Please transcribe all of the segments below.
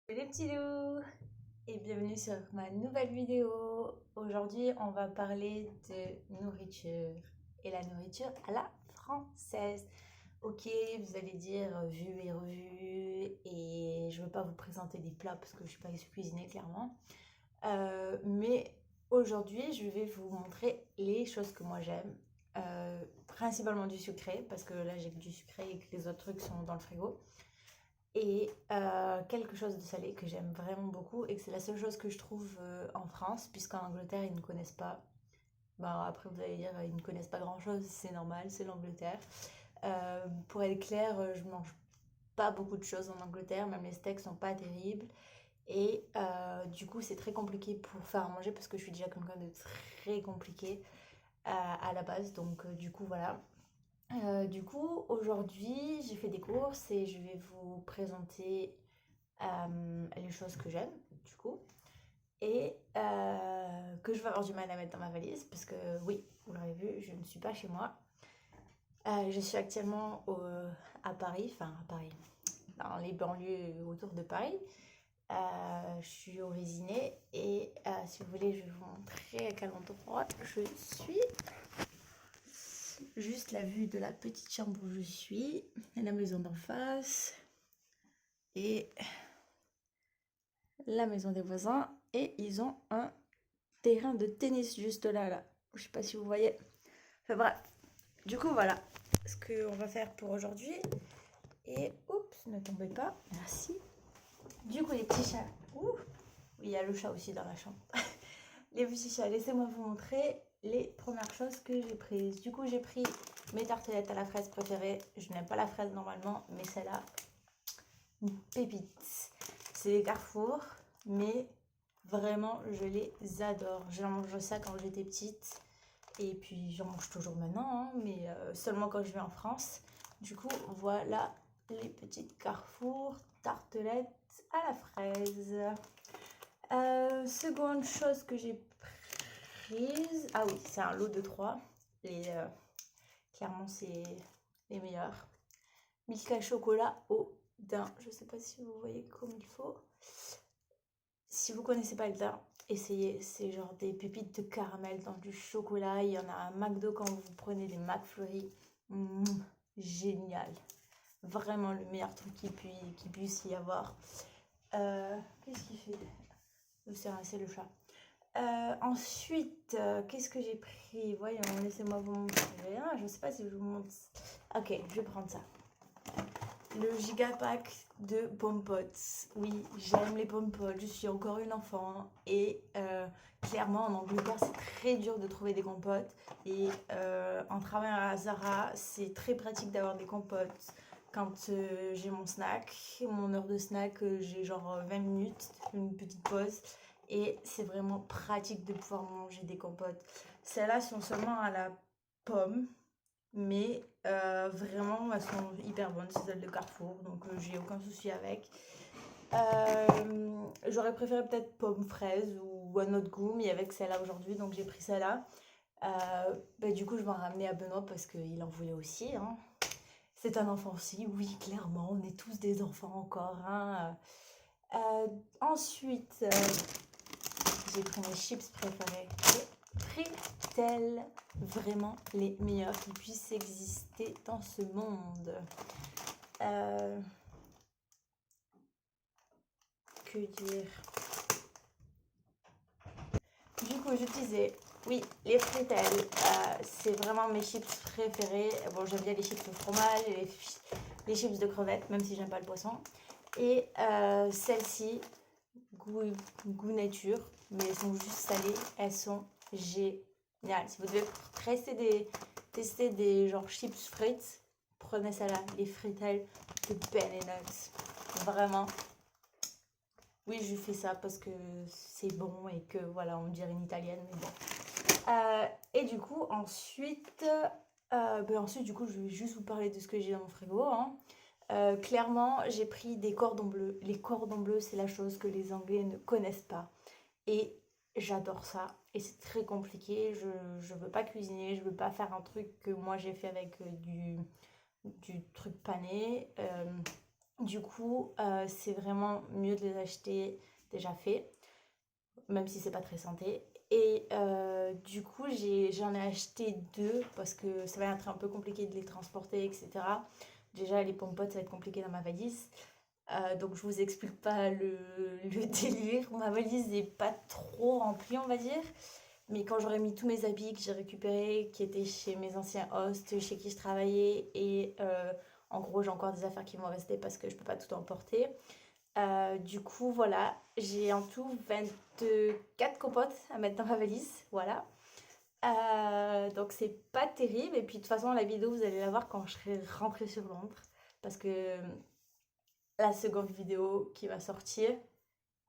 Salut les petits loups et bienvenue sur ma nouvelle vidéo. Aujourd'hui, on va parler de nourriture et la nourriture à la française. Ok, vous allez dire vu et revu et je ne veux pas vous présenter des plats parce que je ne suis pas cuisiner clairement. Mais aujourd'hui, je vais vous montrer les choses que moi j'aime. Principalement du sucré parce que là j'ai que du sucré et que les autres trucs sont dans le frigo et quelque chose de salé que j'aime vraiment beaucoup et que c'est la seule chose que je trouve en France, puisqu'en Angleterre ils ne connaissent pas. Bah, après vous allez dire ils ne connaissent pas grand chose, c'est normal, c'est l'Angleterre. Pour être clair, je mange pas beaucoup de choses en Angleterre, même les steaks sont pas terribles. Et du coup c'est très compliqué pour faire à manger parce que je suis déjà quelqu'un de très compliqué à la base, donc du coup voilà. Aujourd'hui, j'ai fait des courses et je vais vous présenter les choses que j'aime, du coup, et que je vais avoir du mal à mettre dans ma valise, parce que oui, vous l'aurez vu, je ne suis pas chez moi. Je suis actuellement à Paris, enfin à Paris, dans les banlieues autour de Paris. Je suis au Vésinet et si vous voulez, je vais vous montrer à quel endroit je suis. Juste la vue de la petite chambre où je suis, la maison d'en face et la maison des voisins. Et ils ont un terrain de tennis juste là, là. Je sais pas si vous voyez. Enfin bref. Du coup, voilà ce qu'on va faire pour aujourd'hui. Et oups, ne tombez pas. Merci. Du coup, les petits chats. Ouh, il y a le chat aussi dans la chambre. Les petits chats, laissez-moi vous montrer les premières choses que j'ai prises. Du coup, j'ai pris mes tartelettes à la fraise préférées. Je n'aime pas la fraise normalement, mais celle-là, une pépite. C'est des Carrefour, mais vraiment, je les adore. J'en mange ça quand j'étais petite. Et puis, j'en mange toujours maintenant, hein, mais seulement quand je vais en France. Du coup, voilà les petites Carrefour tartelettes à la fraise. Seconde chose que j'ai prise. Ah oui, c'est un lot de 3. Et clairement, c'est les meilleurs. Milka chocolat au daim. Je sais pas si vous voyez comme il faut. Si vous connaissez pas le daim, essayez. C'est genre des pépites de caramel dans du chocolat. Il y en a un McDo quand vous prenez des McFlurry. Génial. Vraiment le meilleur truc qui puisse y avoir. Qu'est-ce qu'il fait? C'est le chat. Ensuite, qu'est-ce que j'ai pris? Voyons, laissez-moi vous montrer. Ah, je sais pas si je vous montre. Ok, je vais prendre ça. Le gigapack de pommes-potes. Oui, j'aime les pommes-potes. Je suis encore une enfant. Et clairement, en Angleterre, c'est très dur de trouver des compotes. Et en travaillant à Zara, c'est très pratique d'avoir des compotes. Quand j'ai mon snack, mon heure de snack, j'ai genre 20 minutes, une petite pause. Et c'est vraiment pratique de pouvoir manger des compotes. Celles-là sont seulement à la pomme. Mais vraiment, elles sont hyper bonnes, c'est celles de Carrefour, donc j'ai aucun souci avec. J'aurais préféré peut-être pomme fraise ou un autre goût, mais avec celle-là aujourd'hui, donc j'ai pris celle-là. Du coup, je vais en ramener à Benoît parce qu'il en voulait aussi, hein. C'est un enfant aussi, oui, clairement, on est tous des enfants encore, hein. Ensuite, j'ai pris mes chips préférés. Fritel, vraiment les meilleurs qui puissent exister dans ce monde. Que dire? Du coup, je disais, oui, les Fritel, c'est vraiment mes chips préférés. Bon, j'aime bien les chips de fromage et les chips de crevettes, même si j'aime pas le poisson. Et celles-ci, goût nature, mais elles sont juste salées, elles sont géniales. Si vous devez tester des genre chips frites, prenez celle-là, les Fritel de Ben Nuts. Vraiment, oui, je fais ça parce que c'est bon et que voilà, on dirait une italienne, mais bon. Et du coup, ensuite, du coup, je vais juste vous parler de ce que j'ai dans mon frigo, hein. Clairement, j'ai pris des cordons bleus. Les cordons bleus, c'est la chose que les Anglais ne connaissent pas. Et j'adore ça. Et c'est très compliqué. Je veux pas cuisiner. Je veux pas faire un truc que moi j'ai fait avec du truc pané. Du coup, c'est vraiment mieux de les acheter déjà faits, même si c'est pas très santé. Et du coup, j'en ai acheté deux parce que ça va être un peu compliqué de les transporter, etc. Déjà, les pommes-potes, ça va être compliqué dans ma valise. Donc, je vous explique pas le délire. Ma valise n'est pas trop remplie, on va dire. Mais quand j'aurai mis tous mes habits que j'ai récupérés, qui étaient chez mes anciens hosts, chez qui je travaillais, et en gros, j'ai encore des affaires qui vont rester parce que je peux pas tout emporter. Du coup, voilà, j'ai en tout 24 compotes à mettre dans ma valise. Voilà. Donc, c'est pas terrible. Et puis, de toute façon, la vidéo, vous allez la voir quand je serai rentrée sur Londres. Parce que la seconde vidéo qui va sortir,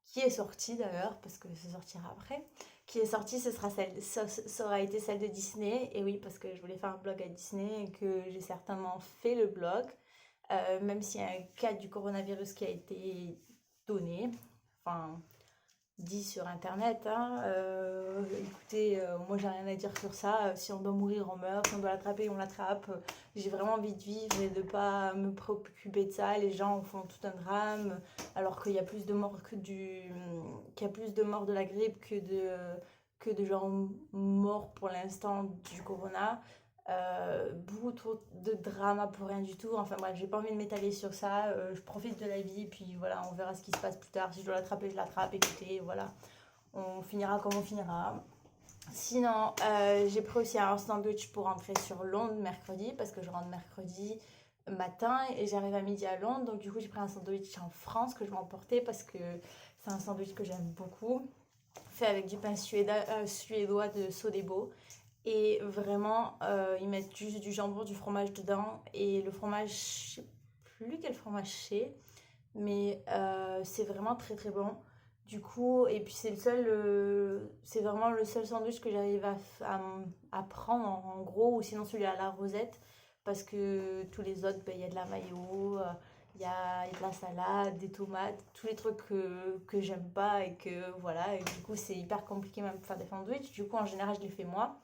qui est sortie d'ailleurs, parce que ça sortira après, qui est sortie, ce sera celle, ça aura été celle de Disney. Et oui, parce que je voulais faire un blog à Disney et que j'ai certainement fait le blog, même s'il y a un cas du coronavirus qui a été donné, enfin dit sur internet. Hein, écoutez, moi j'ai rien à dire sur ça. Si on doit mourir, on meurt. Si on doit l'attraper, on l'attrape. J'ai vraiment envie de vivre et de pas me préoccuper de ça. Les gens font tout un drame, alors qu'il y a plus de morts qu'il y a plus de morts de la grippe que de gens morts pour l'instant du corona. Beaucoup trop de drama pour rien du tout. Enfin bref, j'ai pas envie de m'étaler sur ça. Je profite de la vie et puis voilà, on verra ce qui se passe plus tard. Si je dois l'attraper, je l'attrape. Écoutez, voilà, on finira comme on finira. Sinon, j'ai pris aussi un sandwich pour rentrer sur Londres mercredi parce que je rentre mercredi matin et j'arrive à midi à Londres. Donc du coup, j'ai pris un sandwich en France que je vais emporter parce que c'est un sandwich que j'aime beaucoup, fait avec du pain suédois de Sodebo. Et vraiment, ils mettent juste du jambon, du fromage dedans. Et le fromage, je sais plus quel fromage c'est, mais c'est vraiment très très bon. Du coup, et puis c'est vraiment le seul sandwich que j'arrive à prendre en gros, ou sinon celui à la rosette, parce que tous les autres, ben, il y a de la mayo, il y a de la salade, des tomates, tous les trucs que j'aime pas et que voilà, et du coup c'est hyper compliqué même de faire des sandwichs. Du coup, en général, je les fais moi,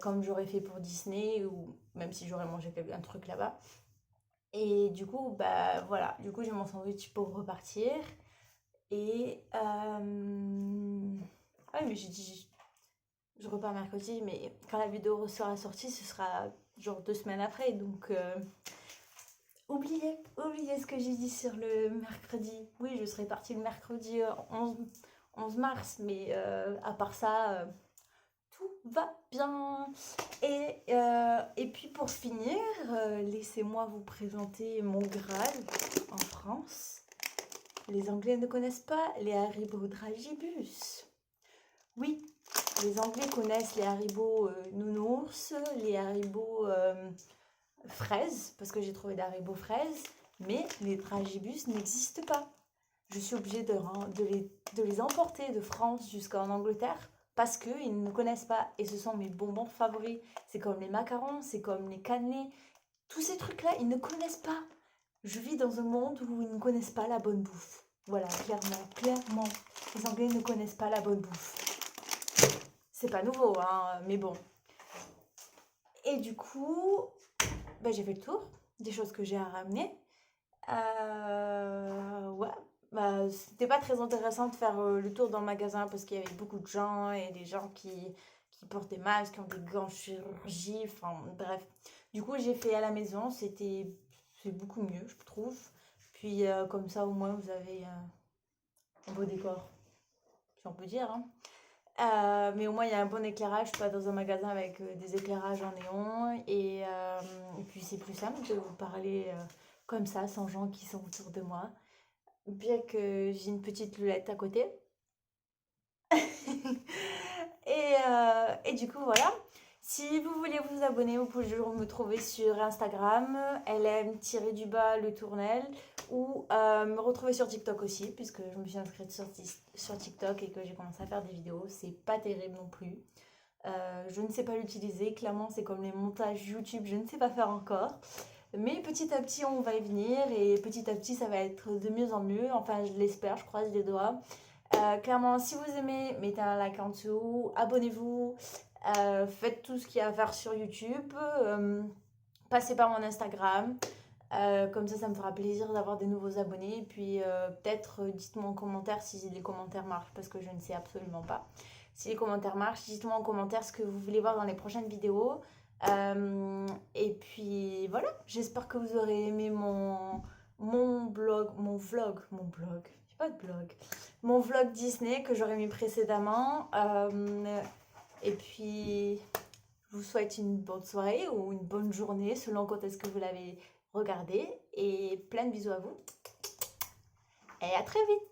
comme j'aurais fait pour Disney, ou même si j'aurais mangé un truc là-bas. Et du coup, bah voilà, du coup j'ai mon sandwich pour repartir. Et ah oui, mais j'ai dit je repars mercredi, mais quand la vidéo sera sortie, ce sera genre 2 semaines après. Donc oubliez ce que j'ai dit sur le mercredi. Oui, je serai partie le mercredi 11 mars, mais à part ça, tout va bien. Et puis pour finir, laissez-moi vous présenter mon Graal en France. Les Anglais ne connaissent pas les Haribo Dragibus. Oui, les Anglais connaissent les Haribo nounours, les Haribo fraises, parce que j'ai trouvé des Haribo fraises, mais les Dragibus n'existent pas. Je suis obligée de les emporter de France jusqu'en Angleterre parce qu'ils ne connaissent pas. Et ce sont mes bonbons favoris. C'est comme les macarons, c'est comme les cannelés. Tous ces trucs-là, ils ne connaissent pas. Je vis dans un monde où ils ne connaissent pas la bonne bouffe. Voilà, clairement. Les Anglais ne connaissent pas la bonne bouffe. C'est pas nouveau, hein, mais bon. Et du coup, ben, j'ai fait le tour des choses que j'ai à ramener. Ouais, bah, c'était pas très intéressant de faire le tour dans le magasin parce qu'il y avait beaucoup de gens et des gens qui portent des masques, qui ont des gants de chirurgie, enfin bref. Du coup, j'ai fait à la maison, c'est beaucoup mieux, je trouve. Puis comme ça, au moins, vous avez un beau décor, si on peut dire. Hein. Mais au moins, il y a un bon éclairage, je suis pas dans un magasin avec des éclairages en néon. Et puis, c'est plus simple de vous parler comme ça, sans gens qui sont autour de moi. Bien que j'ai une petite lulette à côté. Et du coup, voilà. Si vous voulez vous abonner, vous pouvez toujours me trouver sur Instagram, lm-du-bas le tournel, ou me retrouver sur TikTok aussi, puisque je me suis inscrite sur TikTok et que j'ai commencé à faire des vidéos. C'est pas terrible non plus. Je ne sais pas l'utiliser. Clairement, c'est comme les montages YouTube, je ne sais pas faire encore. Mais petit à petit, on va y venir et petit à petit, ça va être de mieux en mieux. Enfin, je l'espère, je croise les doigts. Clairement, si vous aimez, mettez un like en dessous, abonnez-vous, faites tout ce qu'il y a à faire sur YouTube, passez par mon Instagram. Comme ça me fera plaisir d'avoir des nouveaux abonnés. Et puis peut-être dites-moi en commentaire si les commentaires marchent parce que je ne sais absolument pas. Si les commentaires marchent, dites-moi en commentaire ce que vous voulez voir dans les prochaines vidéos. Et puis voilà, j'espère que vous aurez aimé mon vlog, j'ai pas de blog, mon vlog Disney que j'aurais mis précédemment. Et puis, je vous souhaite une bonne soirée ou une bonne journée selon quand est-ce que vous l'avez regardé. Et plein de bisous à vous. Et à très vite!